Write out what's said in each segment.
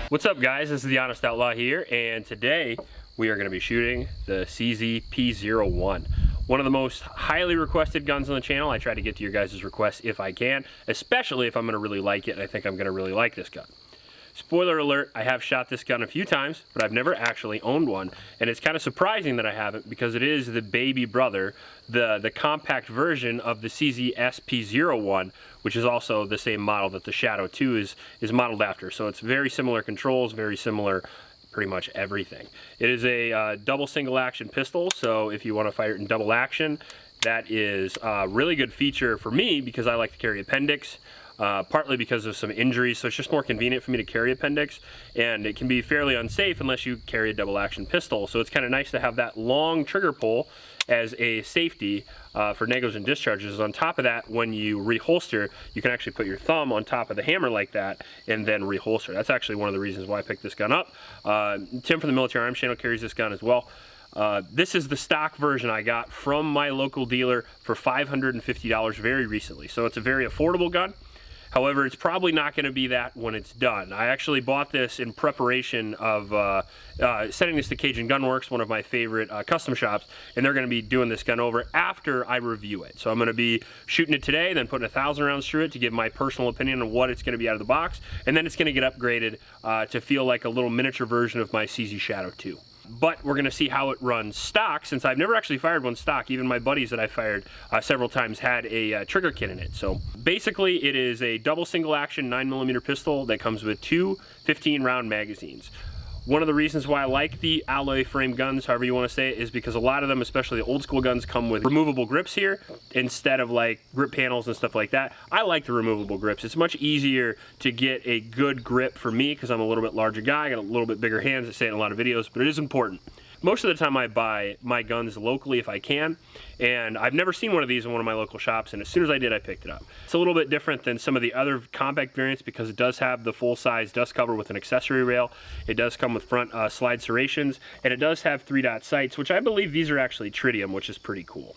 What's up guys, this is the Honest Outlaw here, and today we are going to be shooting the CZ P01. One of the most highly requested guns on the channel. I try to get to your guys' requests if I can, especially if I'm going to really like it, and I think I'm going to really like this gun. Spoiler alert, I have shot this gun a few times, but I've never actually owned one, and it's kind of surprising that I haven't because it is the baby brother, the compact version of the CZ SP01, which is also the same model that the Shadow 2 is modeled after. So it's very similar controls, very similar pretty much everything. It is a double single action pistol, so if you want to fire it in double action, that is a really good feature for me because I like to carry Appendix. Partly because of some injuries, so it's just more convenient for me to carry Appendix, and it can be fairly unsafe unless you carry a double action pistol. So it's kind of nice to have that long trigger pull as a safety for negligent discharges. On top of that, when you reholster, you can actually put your thumb on top of the hammer like that and then reholster. That's actually one of the reasons why I picked this gun up. Tim from the Military Arms channel carries this gun as well. This is the stock version I got from my local dealer for $550 very recently, so it's a very affordable gun. However, it's probably not going to be that when it's done. I actually bought this in preparation of sending this to Cajun Gunworks, one of my favorite custom shops, and they're going to be doing this gun over after I review it. So I'm going to be shooting it today, then putting 1,000 rounds through it to give my personal opinion on what it's going to be out of the box, and then it's going to get upgraded to feel like a little miniature version of my CZ Shadow 2. But we're going to see how it runs stock, since I've never actually fired one stock. Even my buddies that I fired several times had a trigger kit in it. So basically it is a double single action 9mm pistol that comes with two 15-round magazines. One of the reasons why I like the alloy frame guns, however you want to say it, is because a lot of them, especially the old school guns, come with removable grips here instead of like grip panels and stuff like that. I like the removable grips. It's much easier to get a good grip for me because I'm a little bit larger guy, I got a little bit bigger hands. I say it in a lot of videos, but it is important. Most of the time I buy my guns locally if I can, and I've never seen one of these in one of my local shops, and as soon as I did, I picked it up. It's a little bit different than some of the other compact variants because it does have the full-size dust cover with an accessory rail. It does come with front slide serrations, and it does have 3-dot sights, which I believe these are actually tritium, which is pretty cool.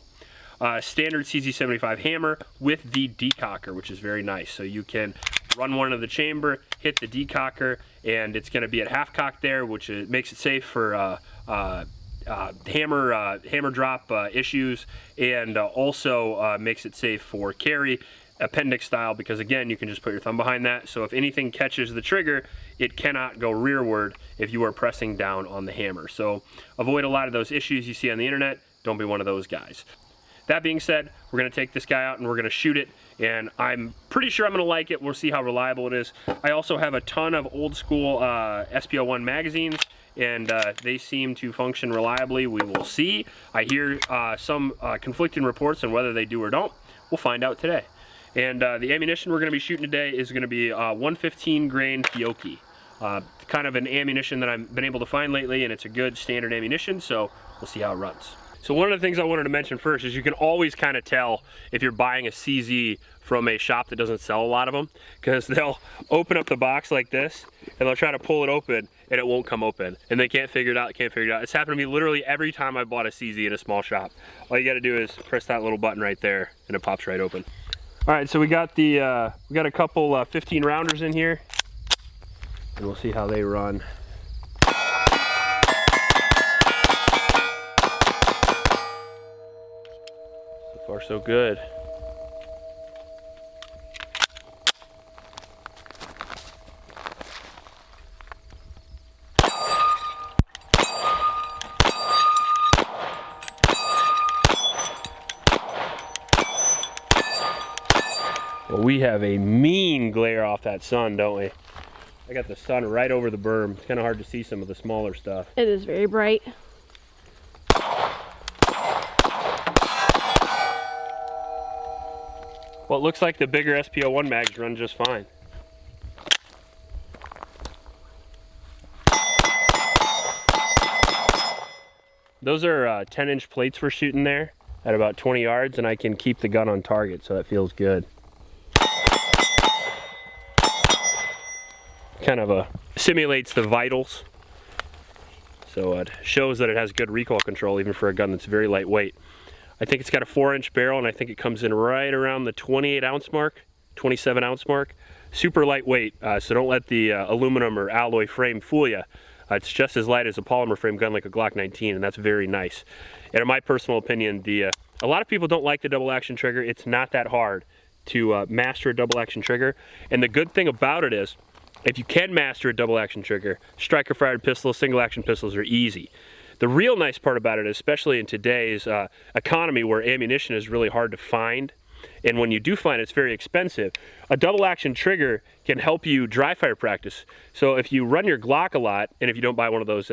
Standard CZ75 hammer with the decocker, which is very nice. So you can run one into the chamber, hit the decocker, and it's going to be at half cock there, which makes it safe for hammer drop issues, and also makes it safe for carry Appendix style, because again, you can just put your thumb behind that, so if anything catches the trigger, it cannot go rearward if you are pressing down on the hammer. So avoid a lot of those issues you see on the internet. Don't be one of those guys. That being said, we're going to take this guy out and we're going to shoot it, and I'm pretty sure I'm going to like it. We'll see how reliable it is. I also have a ton of old school SP01 magazines, and they seem to function reliably. We will see. I hear some conflicting reports on whether they do or don't. We'll find out today. And the ammunition we're going to be shooting today is going to be 115 grain Fiocchi. Kind of an ammunition that I've been able to find lately, and it's a good standard ammunition, so we'll see how it runs. So one of the things I wanted to mention first is you can always kind of tell if you're buying a CZ from a shop that doesn't sell a lot of them, because they'll open up the box like this and they'll try to pull it open and it won't come open, and they can't figure it out, It's happened to me literally every time I bought a CZ in a small shop. All you got to do is press that little button right there and it pops right open. All right, so we got a couple 15 rounders in here, and we'll see how they run. So far so good. Well, we have a mean glare off that sun, don't we? I got the sun right over the berm. It's kind of hard to see some of the smaller stuff. It is very bright. Well, it looks like the bigger SP01 mags run just fine. Those are 10-inch plates we're shooting there at about 20 yards, and I can keep the gun on target, so that feels good. Kind of simulates the vitals, so it shows that it has good recoil control even for a gun that's very lightweight. I think it's got a 4-inch barrel, and I think it comes in right around the 28-ounce mark, 27-ounce mark. super lightweight, so don't let the aluminum or alloy frame fool you. It's just as light as a polymer frame gun like a Glock 19, and that's very nice. And in my personal opinion, a lot of people don't like the double action trigger. It's not that hard to master a double action trigger. And the good thing about it is, if you can master a double action trigger, striker fired pistols, single action pistols are easy. The real nice part about it, especially in today's economy where ammunition is really hard to find, and when you do find it, it's very expensive, a double action trigger can help you dry fire practice. So if you run your Glock a lot, and if you don't buy one of those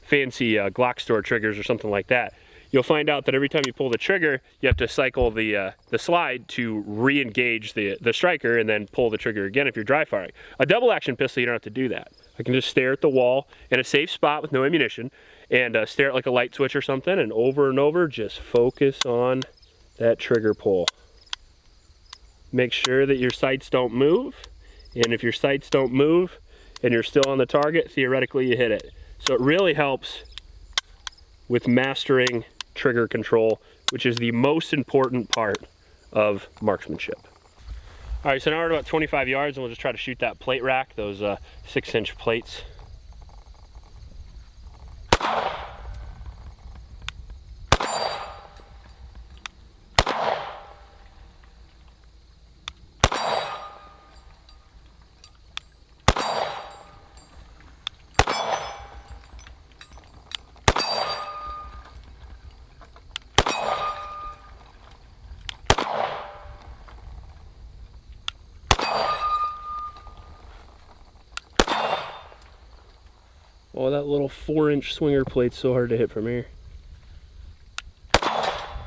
fancy Glock store triggers or something like that, you'll find out that every time you pull the trigger, you have to cycle the slide to re-engage the striker and then pull the trigger again if you're dry firing. A double action pistol, you don't have to do that. I can just stare at the wall in a safe spot with no ammunition and stare at like a light switch or something, and over just focus on that trigger pull. Make sure that your sights don't move, and if your sights don't move and you're still on the target, theoretically you hit it. So it really helps with mastering trigger control, which is the most important part of marksmanship. All right, so now we're at about 25 yards, and we'll just try to shoot that plate rack, those 6-inch plates. Oh, that little 4-inch swinger plate's so hard to hit from here.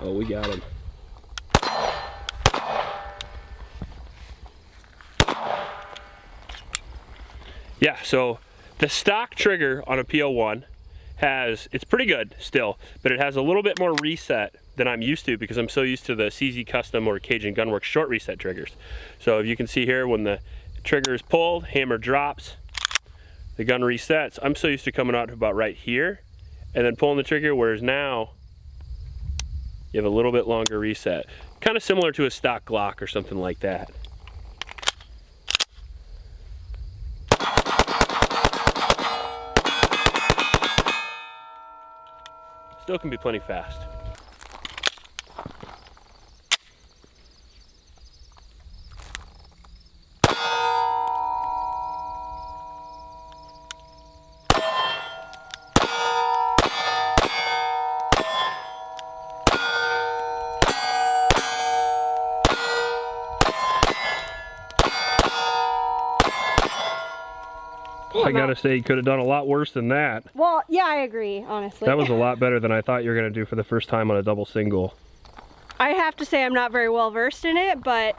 Oh, we got him. Yeah, so the stock trigger on a P01 it's pretty good still, but it has a little bit more reset than I'm used to because I'm so used to the CZ Custom or Cajun Gunworks short reset triggers. So if you can see here, when the trigger is pulled, hammer drops, the gun resets. I'm so used to coming out to about right here and then pulling the trigger, whereas now you have a little bit longer reset. Kind of similar to a stock Glock or something like that. Still can be plenty fast. I gotta say, you could have done a lot worse than that. Well, yeah, I agree, honestly. That was a lot better than I thought you were gonna do for the first time on a double single. I have to say I'm not very well versed in it, but...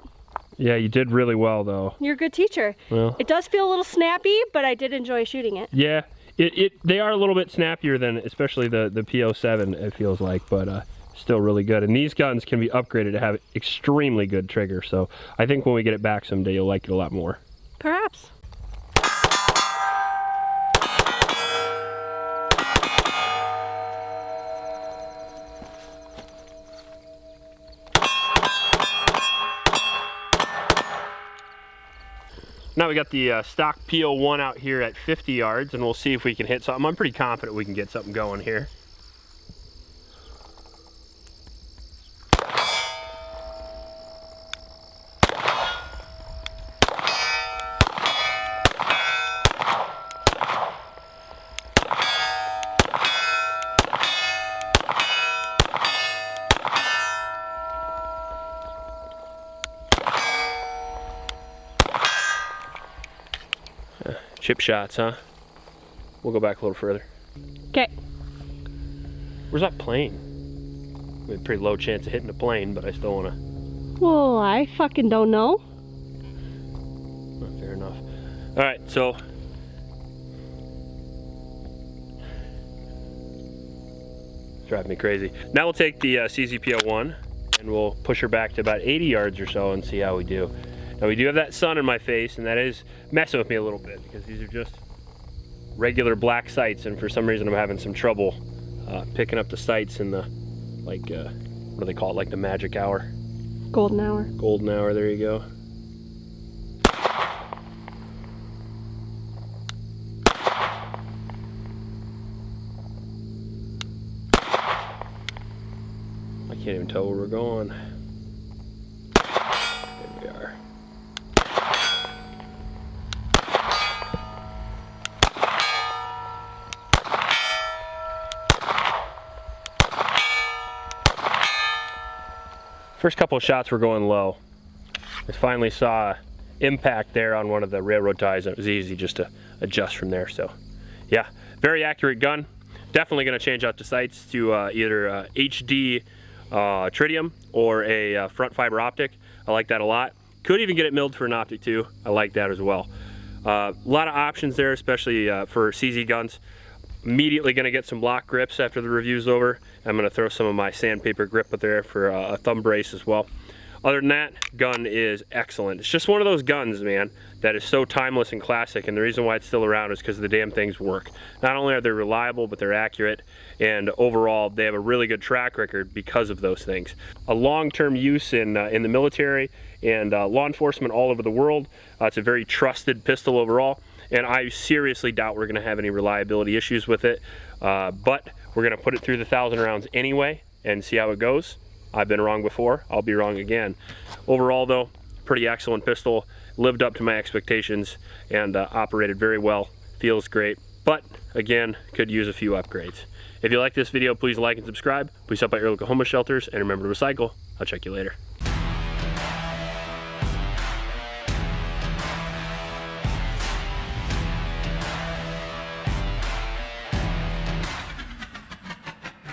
Yeah, you did really well though. You're a good teacher. Well, it does feel a little snappy, but I did enjoy shooting it. Yeah, they are a little bit snappier than especially the P07, it feels like, but still really good. And these guns can be upgraded to have extremely good trigger, so I think when we get it back someday, you'll like it a lot more. Perhaps. Now we got the stock P01 out here at 50 yards, and we'll see if we can hit something. I'm pretty confident we can get something going here. Chip shots, huh? We'll go back a little further. Okay. Where's that plane? We had a pretty low chance of hitting the plane, but I still want to... Well, I fucking don't know. Oh, fair enough. All right, so... Driving me crazy. Now we'll take the CZ-P01 and we'll push her back to about 80 yards or so and see how we do. Now we do have that sun in my face, and that is messing with me a little bit because these are just regular black sights, and for some reason I'm having some trouble picking up the sights in the, like, what do they call it, like the magic hour? Golden hour. Golden hour, there you go. I can't even tell where we're going. There we are. First couple of shots were going low. I finally saw impact there on one of the railroad ties, and it was easy just to adjust from there. So yeah, very accurate gun. Definitely going to change out the sights to either HD tritium or a front fiber optic. I like that a lot. Could even get it milled for an optic too. I like that as well. A lot of options there, especially for CZ guns. Immediately going to get some block grips after the review's over. I'm going to throw some of my sandpaper grip up there for a thumb brace as well. Other than that, gun is excellent. It's just one of those guns, man, that is so timeless and classic, and the reason why it's still around is because the damn things work. Not only are they reliable, but they're accurate, and overall, they have a really good track record because of those things. A long-term use in the military and law enforcement all over the world. It's a very trusted pistol overall, and I seriously doubt we're going to have any reliability issues with it, but we're going to put it through the 1,000 rounds anyway and see how it goes. I've been wrong before, I'll be wrong again. Overall though, pretty excellent pistol, lived up to my expectations, and operated very well, feels great, but again, could use a few upgrades. If you like this video, please like and subscribe, please help out your local homeless shelters, and remember to recycle. I'll check you later.